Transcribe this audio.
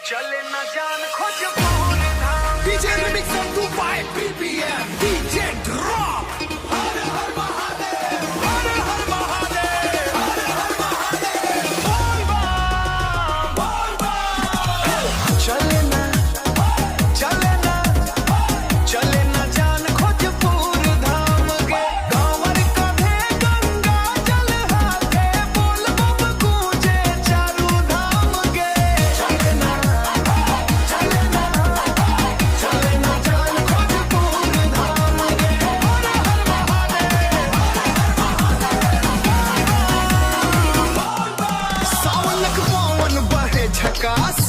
चले न जान खोज पूरे धाम DJ remix on 25 BPM DJ drop हर हर महादेव हर हर महादेव हर हर महादेव बोल बम चले न जान खोज पूरे धाम गे गांवर कधे गंगा जल हाथे बोल बम गूंजे चारू धाम गे चले न जान खोज पूरे धाम गे हर हर महादेव सावन पवन बहे झकास